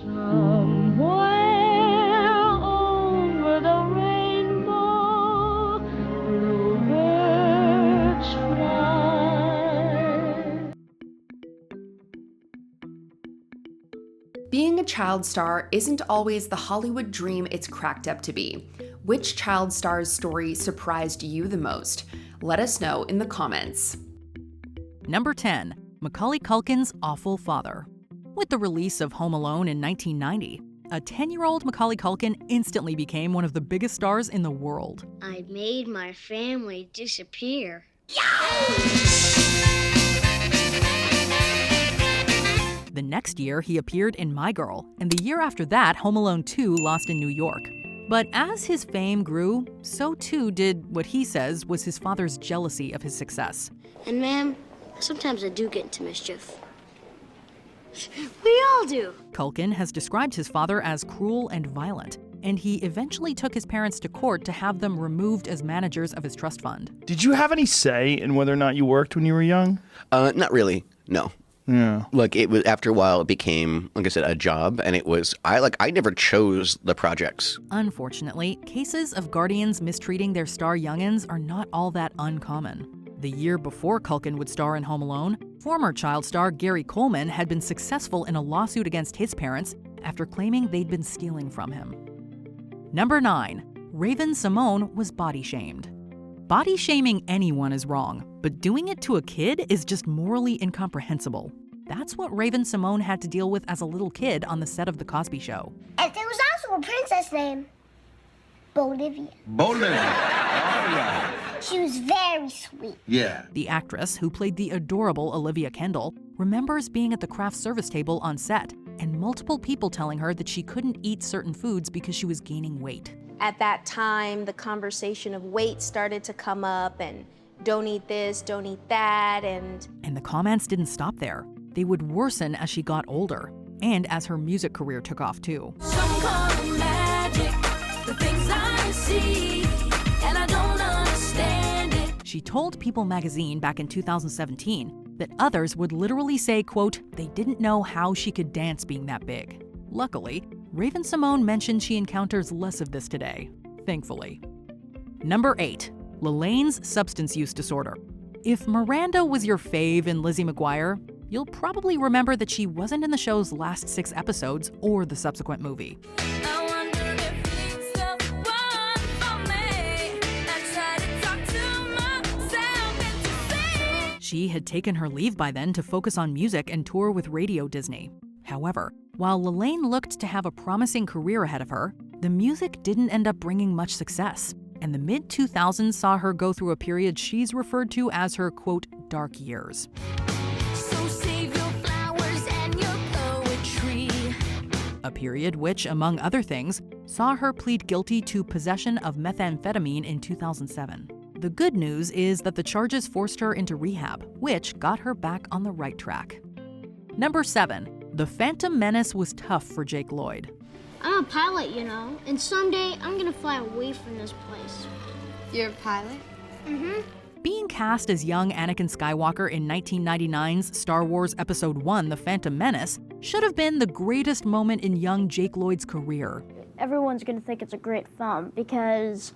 Somewhere over the rainbow, bluebirds fly. Being a child star isn't always the Hollywood dream it's cracked up to be. Which child star's story surprised you the most? Let us know in the comments. Number 10. Macaulay Culkin's awful father. With the release of Home Alone in 1990, a 10-year-old Macaulay Culkin instantly became one of the biggest stars in the world. I made my family disappear. The next year, he appeared in My Girl, and the year after that, Home Alone 2 Lost in New York. But as his fame grew, so too did what he says was his father's jealousy of his success. And ma'am, sometimes I do get into mischief. We all do. Culkin has described his father as cruel and violent, and he eventually took his parents to court to have them removed as managers of his trust fund. Did you have any say in whether or not you worked when you were young? Not really, no. Yeah. Like, it was, after a while, it became, like I said, a job, and it was, I never chose the projects. Unfortunately, cases of guardians mistreating their star youngins are not all that uncommon. The year before Culkin would star in Home Alone, former child star Gary Coleman had been successful in a lawsuit against his parents after claiming they'd been stealing from him. Number 9. Raven-Symone was body-shamed. Body shaming anyone is wrong, but doing it to a kid is just morally incomprehensible. That's what Raven-Symone had to deal with as a little kid on the set of The Cosby Show. And there was also a princess named Bolivia. Bolivia. All right. She was very sweet. Yeah. The actress, who played the adorable Olivia Kendall, remembers being at the craft service table on set and multiple people telling her that she couldn't eat certain foods because she was gaining weight. At that time, the conversation of weight started to come up, and don't eat this, don't eat that, and the comments didn't stop there. They would worsen as she got older, and as her music career took off too. Some call it magic, the things I see, and I don't understand it. She told People magazine back in 2017 that others would literally say, quote, they didn't know how she could dance being that big. Luckily, Raven-Symone mentioned she encounters less of this today, thankfully. Number 8. Lalaine's substance use disorder. If Miranda was your fave in Lizzie McGuire, you'll probably remember that she wasn't in the show's last 6 episodes or the subsequent movie. I wonder if it's the one for me. I try to talk to myself into saying. She had taken her leave by then to focus on music and tour with Radio Disney. However, while Lalaine looked to have a promising career ahead of her, the music didn't end up bringing much success, and the mid-2000s saw her go through a period she's referred to as her, quote, dark years. So save your flowers and your poetry. A period which, among other things, saw her plead guilty to possession of methamphetamine in 2007. The good news is that the charges forced her into rehab, which got her back on the right track. Number 7. The Phantom Menace was tough for Jake Lloyd. I'm a pilot, you know, and someday I'm gonna fly away from this place. You're a pilot? Mm-hmm. Being cast as young Anakin Skywalker in 1999's Star Wars Episode 1, The Phantom Menace, should have been the greatest moment in young Jake Lloyd's career. Everyone's gonna think it's a great film because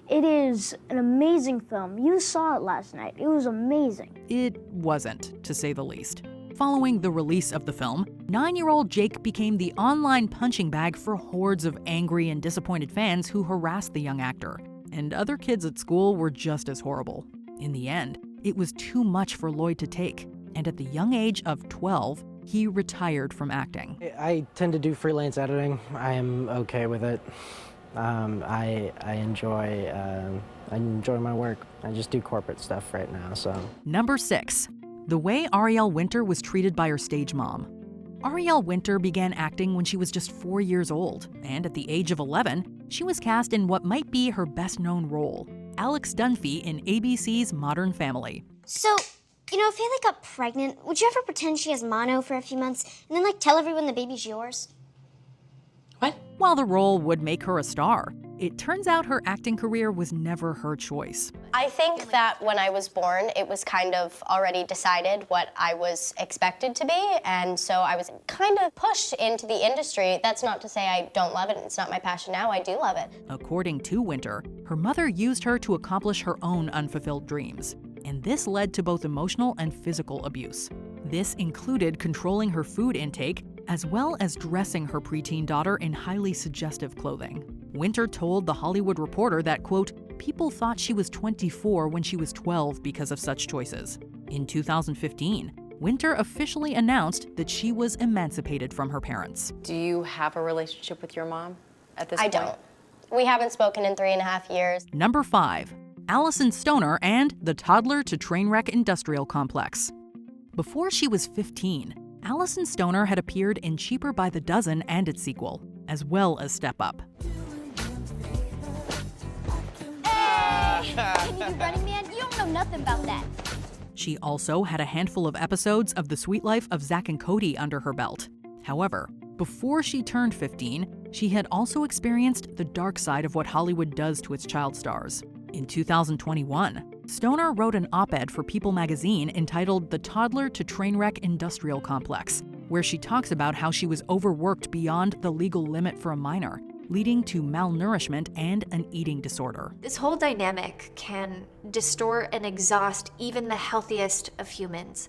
it is an amazing film. You saw it last night. It was amazing. It wasn't, to say the least. Following the release of the film, 9-year-old Jake became the online punching bag for hordes of angry and disappointed fans who harassed the young actor. And other kids at school were just as horrible. In the end, it was too much for Lloyd to take, and at the young age of 12, he retired from acting. I tend to do freelance editing. I am okay with it. I enjoy my work. I just do corporate stuff right now, so. Number 6. The way Ariel Winter was treated by her stage mom. Ariel Winter began acting when she was just 4 years old, and at the age of 11, she was cast in what might be her best-known role, Alex Dunphy in ABC's Modern Family. So, you know, if Haley got pregnant, would you ever pretend she has mono for a few months and then, tell everyone the baby's yours? What? While the role would make her a star, it turns out her acting career was never her choice. I think that when I was born, it was kind of already decided what I was expected to be, and so I was kind of pushed into the industry. That's not to say I don't love it, it's not my passion now, I do love it. According to Winter, her mother used her to accomplish her own unfulfilled dreams, and this led to both emotional and physical abuse. This included controlling her food intake, as well as dressing her preteen daughter in highly suggestive clothing. Winter told The Hollywood Reporter that, quote, people thought she was 24 when she was 12 because of such choices. In 2015, Winter officially announced that she was emancipated from her parents. Do you have a relationship with your mom at this point? I don't. We haven't spoken in 3.5 years. Number 5, Allison Stoner and the Toddler to Trainwreck Industrial Complex. Before she was 15, Allison Stoner had appeared in Cheaper by the Dozen and its sequel, as well as Step Up. Can you do Running Man? You don't know nothing about that. She also had a handful of episodes of The Sweet Life of Zack and Cody under her belt. However, before she turned 15, she had also experienced the dark side of what Hollywood does to its child stars. In 2021, Stoner wrote an op-ed for People magazine entitled The Toddler to Trainwreck Industrial Complex, where she talks about how she was overworked beyond the legal limit for a minor, leading to malnourishment and an eating disorder. This whole dynamic can distort and exhaust even the healthiest of humans.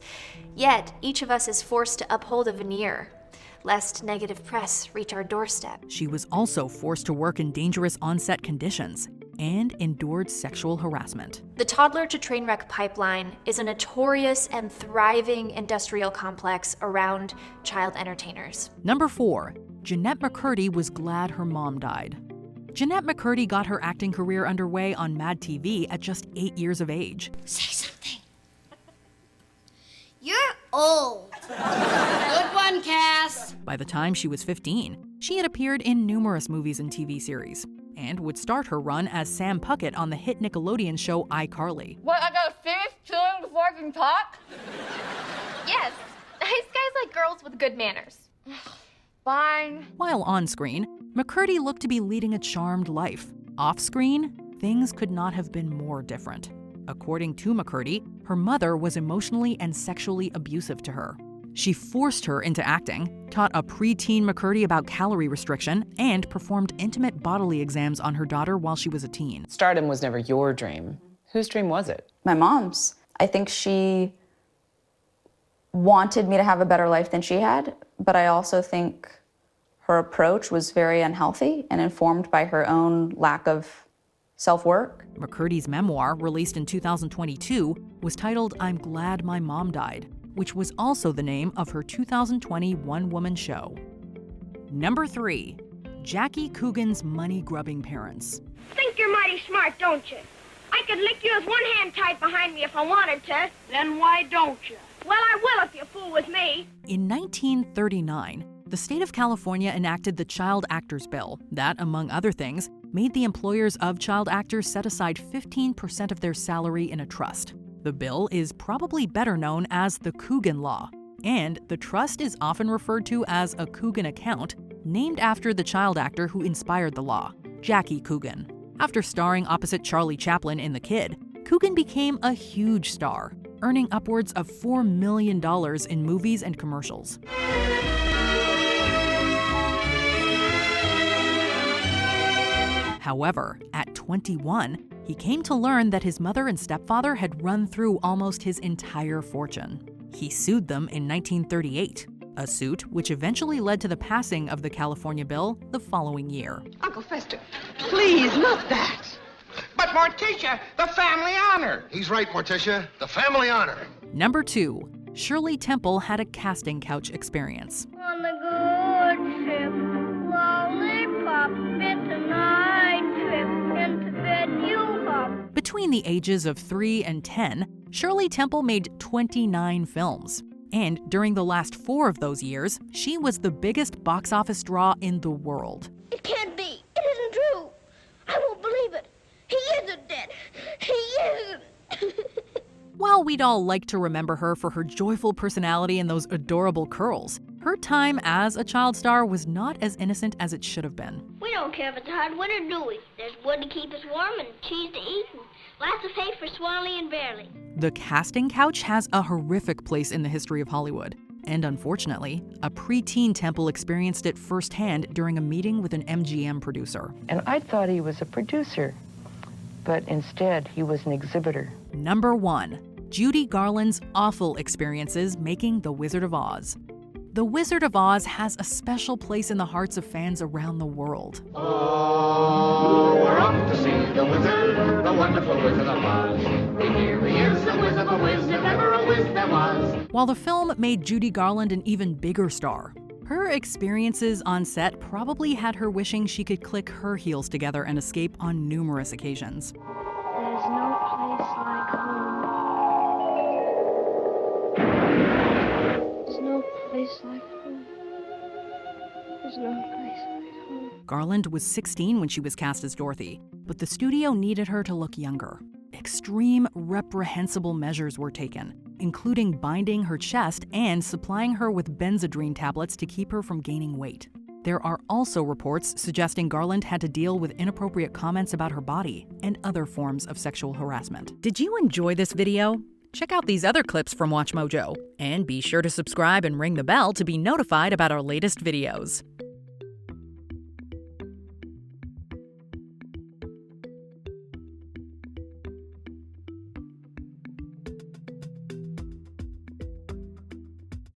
Yet, each of us is forced to uphold a veneer, lest negative press reach our doorstep. She was also forced to work in dangerous on-set conditions and endured sexual harassment. The Toddler to Trainwreck pipeline is a notorious and thriving industrial complex around child entertainers. Number 4, Janette Mccartie was glad her mom died. Janette Mccartie got her acting career underway on Mad TV at just 8 years of age. Say something. You're old. Good one, Cass. By the time she was 15, she had appeared in numerous movies and TV series, and would start her run as Sam Puckett on the hit Nickelodeon show iCarly. What, I gotta finish chilling before I can talk? Yes, nice guys like girls with good manners. Fine. While on screen, McCartie looked to be leading a charmed life. Off screen, things could not have been more different. According to McCartie, her mother was emotionally and sexually abusive to her. She forced her into acting, taught a preteen McCartie about calorie restriction, and performed intimate bodily exams on her daughter while she was a teen. Stardom was never your dream. Whose dream was it? My mom's. I think she wanted me to have a better life than she had, but I also think her approach was very unhealthy and informed by her own lack of self-work. McCartie's memoir, released in 2022, was titled I'm Glad My Mom Died, which was also the name of her 2020 one-woman show. Number 3, Jackie Cogan's money-grubbing parents. Think you're mighty smart, don't you? I could lick you with one hand tied behind me if I wanted to. Then why don't you? Well, I will if you fool with me. In 1939, the state of California enacted the Child Actors Bill that, among other things, made the employers of child actors set aside 15% of their salary in a trust. The bill is probably better known as the Cogan Law, and the trust is often referred to as a Cogan account, named after the child actor who inspired the law, Jackie Cogan. After starring opposite Charlie Chaplin in The Kid, Cogan became a huge star, earning upwards of $4 million in movies and commercials. However, at 21, he came to learn that his mother and stepfather had run through almost his entire fortune. He sued them in 1938, a suit which eventually led to the passing of the California bill the following year. Uncle Fester, please, not that. But Morticia, the family honor. He's right, Morticia, the family honor. Number 2, Shirley Temple had a casting couch experience. On the good trip, lollipop, into night trip, into bed you hop. Between the ages of 3 and 10, Shirley Temple made 29 films. And during the last 4 of those years, she was the biggest box office draw in the world. It can't be. It isn't true. I won't believe it. He isn't dead. He isn't. While we'd all like to remember her for her joyful personality and those adorable curls, her Her time as a child star was not as innocent as it should have been. We don't care if it's a hard winter, do we? There's wood to keep us warm and cheese to eat and lots of hay for Swally and Barely. The casting couch has a horrific place in the history of Hollywood. And unfortunately, a preteen Temple experienced it firsthand during a meeting with an MGM producer. And I thought he was a producer, but instead he was an exhibitor. Number 1. Judy Garland's awful experiences making The Wizard of Oz. The Wizard of Oz has a special place in the hearts of fans around the world. Oh, we're off to see the wizard, the wonderful Wizard of Oz. Here he is, the whiz of a whiz, if ever a whiz there was. While the film made Judy Garland an even bigger star, her experiences on set probably had her wishing she could click her heels together and escape on numerous occasions. There's no place like home. There's no place like home. There's no place like home. Garland was 16 when she was cast as Dorothy, but the studio needed her to look younger. Extreme, reprehensible measures were taken, including binding her chest and supplying her with Benzedrine tablets to keep her from gaining weight. There are also reports suggesting Garland had to deal with inappropriate comments about her body and other forms of sexual harassment. Did you enjoy this video? Check out these other clips from MsMojo, and be sure to subscribe and ring the bell to be notified about our latest videos.